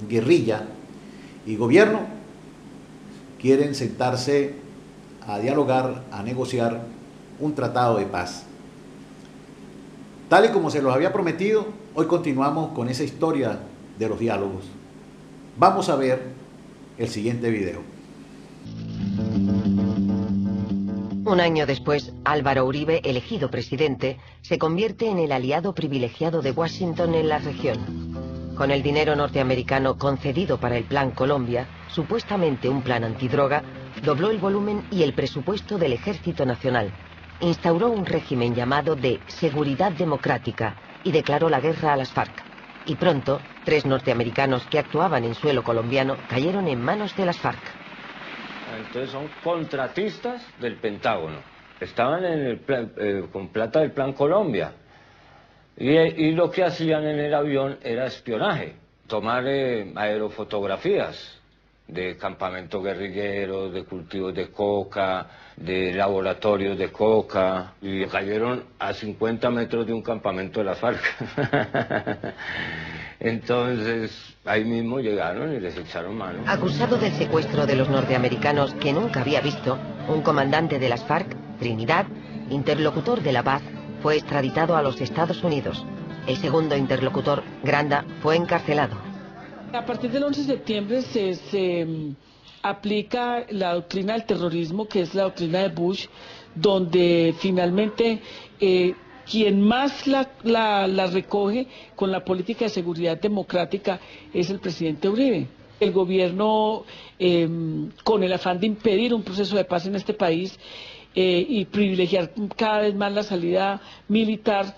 guerrilla y gobierno quieren sentarse a dialogar, a negociar un tratado de paz. Tal y como se los había prometido, hoy continuamos con esa historia de los diálogos. Vamos a ver el siguiente video. Un año después, Álvaro Uribe, elegido presidente, se convierte en el aliado privilegiado de Washington en la región. Con el dinero norteamericano concedido para el Plan Colombia, supuestamente un plan antidroga, dobló el volumen y el presupuesto del Ejército Nacional, instauró un régimen llamado de Seguridad Democrática y declaró la guerra a las FARC. Y pronto, 3 norteamericanos que actuaban en suelo colombiano cayeron en manos de las FARC. Entonces son contratistas del Pentágono. Estaban en el plan, con plata del Plan Colombia. Y lo que hacían en el avión era espionaje, tomar aerofotografías de campamentos guerrilleros, de cultivos de coca, de laboratorios de coca, y cayeron a 50 metros de un campamento de la FARC. Entonces, ahí mismo llegaron y les echaron mano. Acusado del secuestro de los norteamericanos que nunca había visto, un comandante de las FARC, Trinidad, interlocutor de la paz, fue extraditado a los Estados Unidos. El segundo interlocutor, Granda, fue encarcelado. A partir del 11 de septiembre se aplica la doctrina del terrorismo, que es la doctrina de Bush, donde finalmente quien más la recoge con la política de seguridad democrática es el presidente Uribe. El gobierno, con el afán de impedir un proceso de paz en este país y privilegiar cada vez más la salida militar,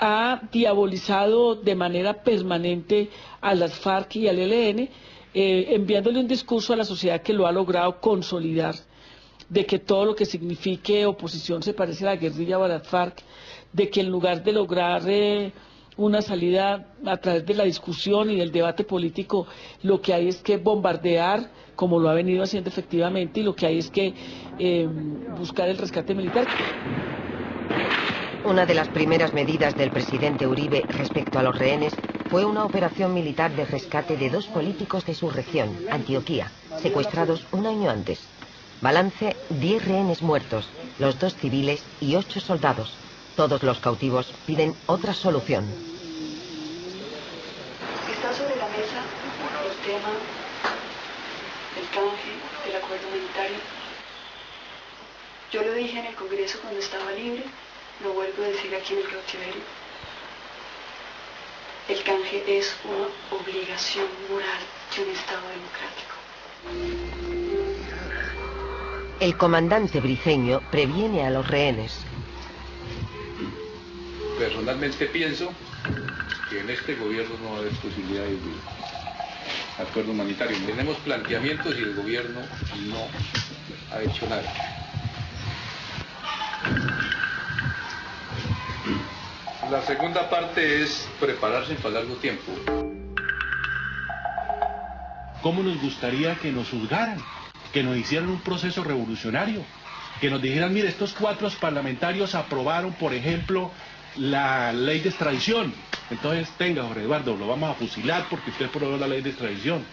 ha diabolizado de manera permanente a las FARC y al ELN, enviándole un discurso a la sociedad que lo ha logrado consolidar, de que todo lo que signifique oposición se parece a la guerrilla o a las FARC, de que en lugar de lograr una salida a través de la discusión y del debate político, lo que hay es que bombardear, como lo ha venido haciendo efectivamente, y lo que hay es que buscar el rescate militar. Una de las primeras medidas del presidente Uribe respecto a los rehenes fue una operación militar de rescate de 2 políticos de su región, Antioquía, secuestrados un año antes. Balance: 10 rehenes muertos, los 2 civiles y 8 soldados. Todos los cautivos piden otra solución. Está sobre la mesa el tema del canje del acuerdo humanitario. Yo lo dije en el Congreso cuando estaba libre, lo vuelvo a decir aquí en el cautiverio. El canje es una obligación moral de un Estado democrático. El comandante briceño previene a los rehenes. Personalmente pienso que en este gobierno no va a haber posibilidad de acuerdo humanitario. Tenemos planteamientos y el gobierno no ha hecho nada. La segunda parte es prepararse para largo tiempo. ¿Cómo nos gustaría que nos juzgaran? Que nos hicieran un proceso revolucionario. Que nos dijeran, mire, estos 4 parlamentarios aprobaron, por ejemplo, la ley de extradición. Entonces, tenga, Jorge Eduardo, lo vamos a fusilar porque usted aprobó la ley de extradición.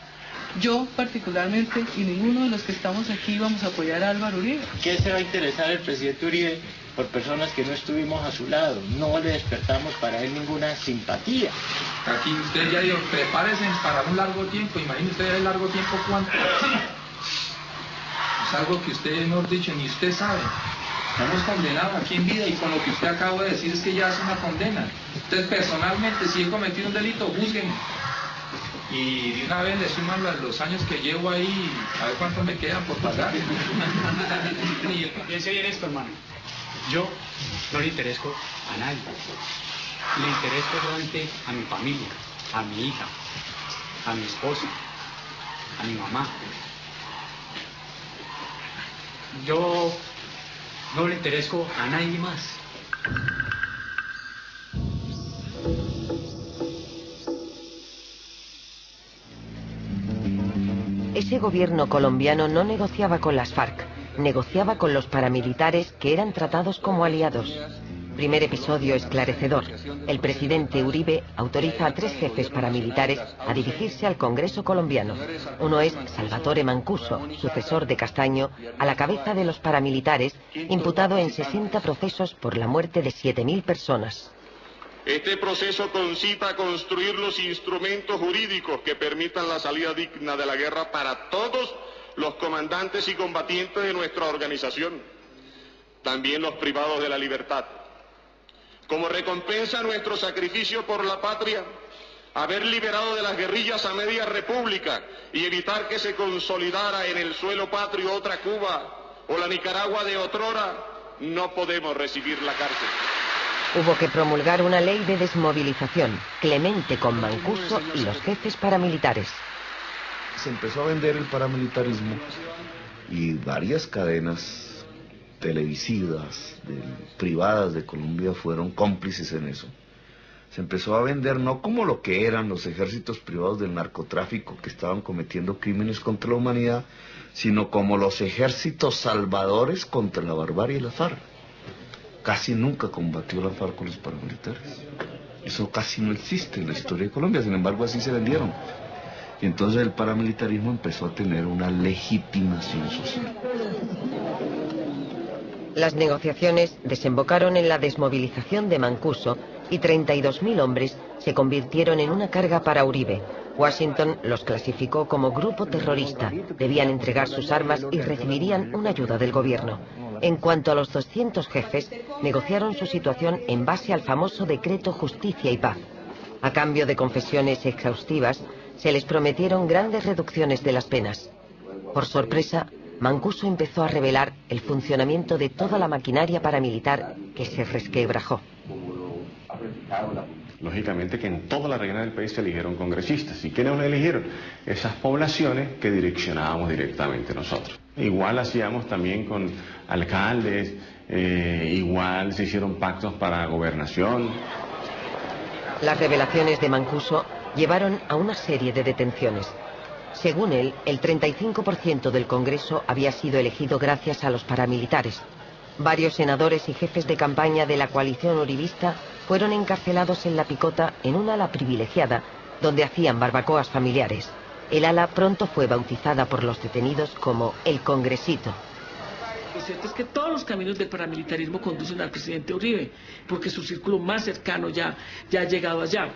Yo particularmente y ninguno de los que estamos aquí vamos a apoyar a Álvaro Uribe. ¿Qué se va a interesar el presidente Uribe por personas que no estuvimos a su lado? No le despertamos para él ninguna simpatía. Aquí usted ya dijo, prepárense para un largo tiempo. Imagínese usted el largo tiempo cuánto. Es algo que usted, mejor dicho, ni usted sabe. Estamos condenados aquí en vida y con lo que usted acaba de decir es que ya es una condena. Entonces, personalmente, si he cometido un delito, júzguenme. Y de una vez le suman los años que llevo ahí, a ver cuánto me quedan por pagar. Piense bien esto, hermano. Yo no le interesco a nadie. Le interesco solamente a mi familia, a mi hija, a mi esposa, a mi mamá. Yo no le interesco a nadie más. Ese gobierno colombiano no negociaba con las FARC, negociaba con los paramilitares que eran tratados como aliados. Primer episodio esclarecedor. El presidente Uribe autoriza a 3 jefes paramilitares a dirigirse al Congreso colombiano. Uno es Salvatore Mancuso, sucesor de Castaño, a la cabeza de los paramilitares, imputado en 60 procesos por la muerte de 7.000 personas. Este proceso concita a construir los instrumentos jurídicos que permitan la salida digna de la guerra para todos los comandantes y combatientes de nuestra organización, también los privados de la libertad. Como recompensa a nuestro sacrificio por la patria, haber liberado de las guerrillas a media república y evitar que se consolidara en el suelo patrio otra Cuba o la Nicaragua de otrora, no podemos recibir la cárcel. Hubo que promulgar una ley de desmovilización, clemente con Mancuso y los jefes paramilitares. Se empezó a vender el paramilitarismo y varias cadenas televisivas, privadas de Colombia fueron cómplices en eso. Se empezó a vender no como lo que eran los ejércitos privados del narcotráfico que estaban cometiendo crímenes contra la humanidad, sino como los ejércitos salvadores contra la barbarie y la FARC. Casi nunca combatió la FARC con los paramilitares. Eso casi no existe en la historia de Colombia, sin embargo así se vendieron. Y entonces el paramilitarismo empezó a tener una legitimación social. Las negociaciones desembocaron en la desmovilización de Mancuso y 32.000 hombres se convirtieron en una carga para Uribe. Washington los clasificó como grupo terrorista, debían entregar sus armas y recibirían una ayuda del gobierno. En cuanto a los 200 jefes, negociaron su situación en base al famoso decreto Justicia y Paz. A cambio de confesiones exhaustivas, se les prometieron grandes reducciones de las penas. Por sorpresa, Mancuso empezó a revelar el funcionamiento de toda la maquinaria paramilitar que se resquebrajó. Lógicamente que en toda la región del país se eligieron congresistas. ¿Y quiénes los eligieron? Esas poblaciones que direccionábamos directamente nosotros. Igual hacíamos también con alcaldes, igual se hicieron pactos para gobernación. Las revelaciones de Mancuso llevaron a una serie de detenciones. Según él, el 35% del Congreso había sido elegido gracias a los paramilitares. Varios senadores y jefes de campaña de la coalición uribista fueron encarcelados en La Picota en un ala privilegiada, donde hacían barbacoas familiares. El ala pronto fue bautizada por los detenidos como el Congresito. Lo cierto es que todos los caminos del paramilitarismo conducen al presidente Uribe, porque su círculo más cercano ya ha llegado allá.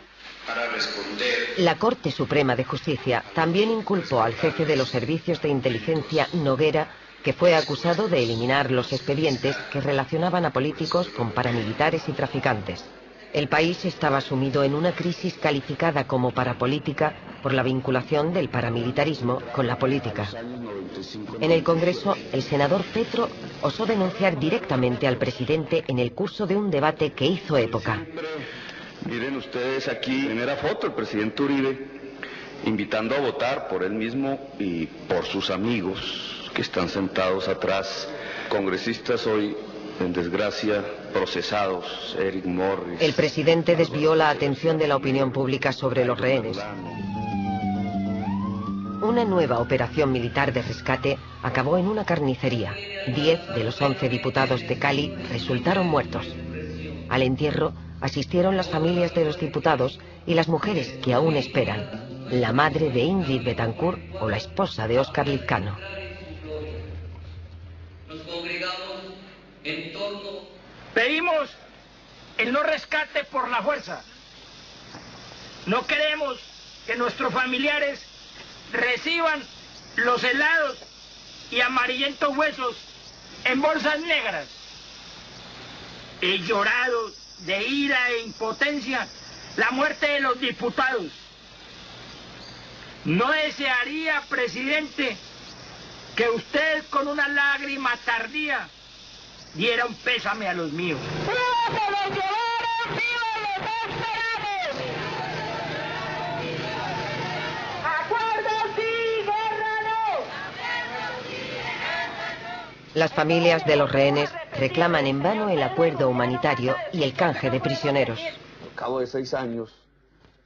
Para responder. La Corte Suprema de Justicia también inculpó al jefe de los servicios de inteligencia, Noguera, que fue acusado de eliminar los expedientes que relacionaban a políticos con paramilitares y traficantes. El país estaba sumido en una crisis calificada como parapolítica por la vinculación del paramilitarismo con la política. En el Congreso, el senador Petro osó denunciar directamente al presidente en el curso de un debate que hizo época. Miren ustedes aquí, primera foto, el presidente Uribe invitando a votar por él mismo y por sus amigos que están sentados atrás, congresistas hoy en desgracia, procesados, Eric Morris. El presidente desvió la atención de la opinión pública sobre los rehenes. Una nueva operación militar de rescate acabó en una carnicería. 10 de los 11 diputados de Cali resultaron muertos. Al entierro asistieron las familias de los diputados y las mujeres que aún esperan, la madre de Ingrid Betancourt o la esposa de Óscar Lizcano. Pedimos el no rescate por la fuerza. No queremos que nuestros familiares reciban los helados y amarillentos huesos en bolsas negras. He llorado de ira e impotencia la muerte de los diputados. No desearía, presidente, que usted con una lágrima tardía diera un pésame a los míos. Las familias de los rehenes reclaman en vano el acuerdo humanitario y el canje de prisioneros. Al cabo de 6 años,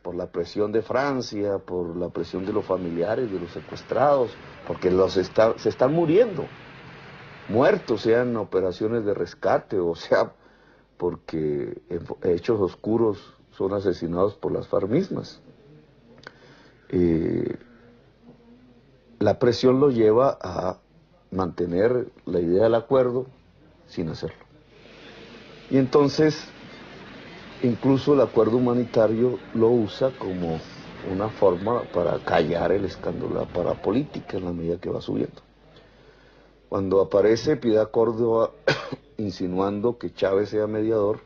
por la presión de Francia, por la presión de los familiares, de los secuestrados, porque se están muriendo, muertos, sean operaciones de rescate, o sea, porque en hechos oscuros son asesinados por las FARC mismas. La presión lo lleva a mantener la idea del acuerdo sin hacerlo. Y entonces, incluso el acuerdo humanitario lo usa como una forma para callar el escándalo de la parapolítica en la medida que va subiendo. Cuando aparece Piedad Córdoba insinuando que Chávez sea mediador,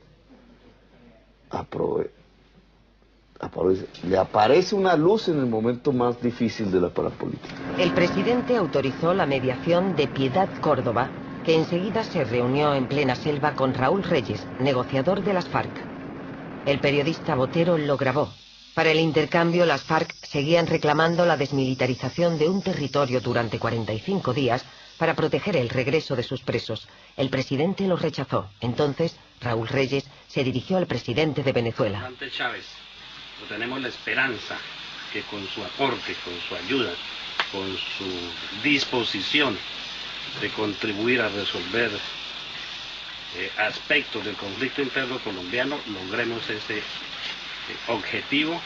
le aparece una luz en el momento más difícil de la parapolítica. El presidente autorizó la mediación de Piedad Córdoba, que enseguida se reunió en plena selva con Raúl Reyes, negociador de las FARC. El periodista Botero lo grabó. Para el intercambio, las FARC seguían reclamando la desmilitarización de un territorio durante 45 días para proteger el regreso de sus presos. El presidente lo rechazó. Entonces, Raúl Reyes se dirigió al presidente de Venezuela. Ante Chávez, tenemos la esperanza que con su aporte, con su ayuda, con su disposición de contribuir a resolver aspectos del conflicto interno colombiano, logremos ese objetivo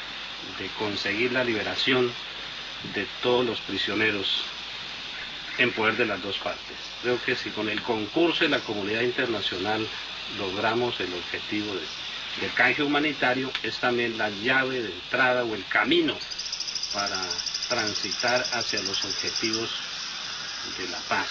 de conseguir la liberación de todos los prisioneros en poder de las dos partes. Creo que si con el concurso de la comunidad internacional logramos el objetivo del canje humanitario, es también la llave de entrada o el camino para transitar hacia los objetivos de la paz.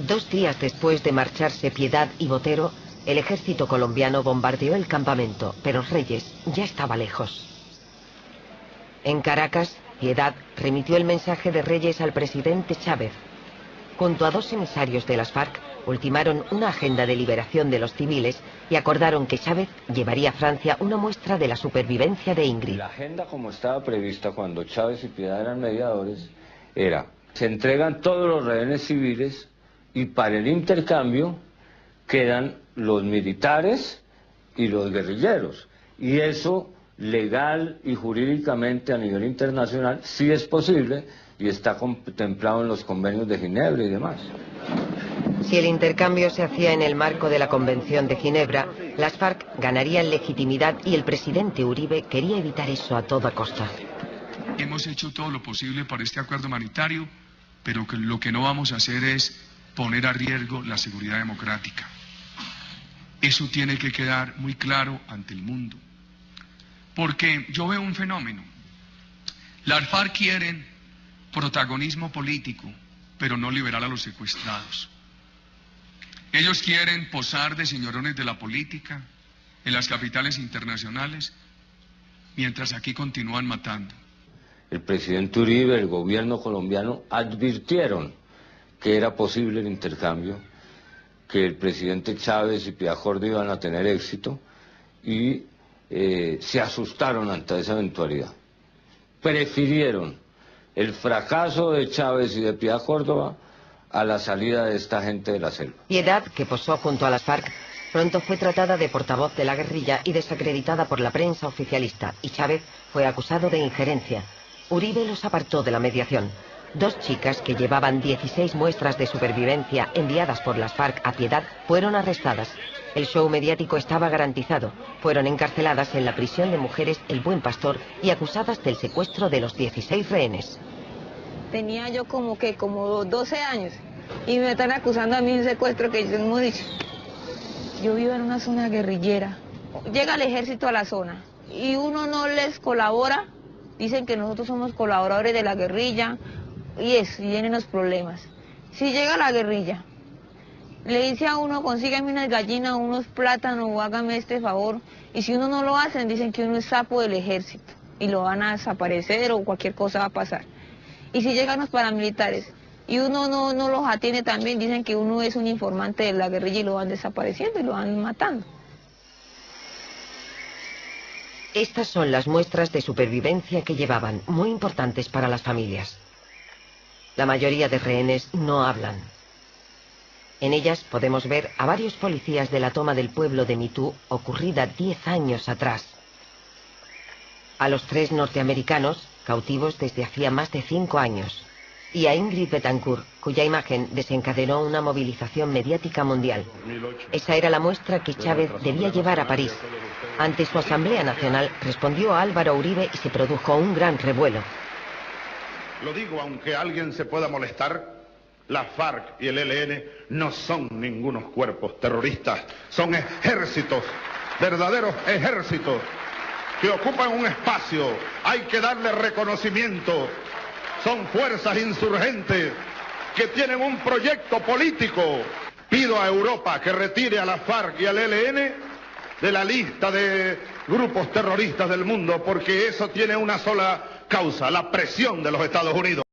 2 días después de marcharse Piedad y Botero, el ejército colombiano bombardeó el campamento, pero Reyes ya estaba lejos. En Caracas, Piedad remitió el mensaje de Reyes al presidente Chávez. Junto a 2 emisarios de las FARC, ultimaron una agenda de liberación de los civiles y acordaron que Chávez llevaría a Francia una muestra de la supervivencia de Ingrid. La agenda, como estaba prevista cuando Chávez y Piedad eran mediadores, era: se entregan todos los rehenes civiles y para el intercambio quedan los militares y los guerrilleros. Y eso, legal y jurídicamente a nivel internacional, sí es posible y está contemplado en los convenios de Ginebra y demás. Si el intercambio se hacía en el marco de la Convención de Ginebra, las FARC ganarían legitimidad y el presidente Uribe quería evitar eso a toda costa. Hemos hecho todo lo posible para este acuerdo humanitario, pero lo que no vamos a hacer es poner a riesgo la seguridad democrática. Eso tiene que quedar muy claro ante el mundo. Porque yo veo un fenómeno. Las FARC quieren protagonismo político, pero no liberar a los secuestrados. Ellos quieren posar de señorones de la política en las capitales internacionales, mientras aquí continúan matando. El presidente Uribe, el gobierno colombiano, advirtieron que era posible el intercambio, que el presidente Chávez y Piedad Córdoba iban a tener éxito y se asustaron ante esa eventualidad. Prefirieron el fracaso de Chávez y de Piedad Córdoba a la salida de esta gente de la selva. Piedad, que posó junto a las FARC, pronto fue tratada de portavoz de la guerrilla y desacreditada por la prensa oficialista, y Chávez fue acusado de injerencia. Uribe los apartó de la mediación. 2 chicas que llevaban 16 muestras de supervivencia enviadas por las FARC a Piedad fueron arrestadas. El show mediático estaba garantizado. Fueron encarceladas en la prisión de mujeres El Buen Pastor y acusadas del secuestro de los 16 rehenes. Tenía yo como 12 años y me están acusando a mí de secuestro que yo no he dicho. Yo vivo en una zona guerrillera. Llega el ejército a la zona y uno no les colabora. Dicen que nosotros somos colaboradores de la guerrilla y vienen los problemas. Si llega la guerrilla, le dice a uno, consígueme unas gallinas, unos plátanos o hágame este favor. Y si uno no lo hace, dicen que uno es sapo del ejército y lo van a desaparecer o cualquier cosa va a pasar. Y si llegan los paramilitares y uno no los atiende también, dicen que uno es un informante de la guerrilla y lo van desapareciendo y lo van matando. Estas son las muestras de supervivencia que llevaban, muy importantes para las familias. La mayoría de rehenes no hablan. En ellas podemos ver a varios policías de la toma del pueblo de Mitú, ocurrida 10 años atrás. A los 3 norteamericanos, cautivos desde hacía más de 5 años. y a Ingrid Betancourt, cuya imagen desencadenó una movilización mediática mundial. Esa era la muestra que Chávez debía llevar a París. Ante su Asamblea Nacional respondió a Álvaro Uribe y se produjo un gran revuelo. Lo digo aunque alguien se pueda molestar, la FARC y el ELN no son ningunos cuerpos terroristas, son ejércitos, verdaderos ejércitos, que ocupan un espacio, hay que darle reconocimiento. Son fuerzas insurgentes que tienen un proyecto político. Pido a Europa que retire a la FARC y al ELN de la lista de grupos terroristas del mundo, porque eso tiene una sola causa, la presión de los Estados Unidos.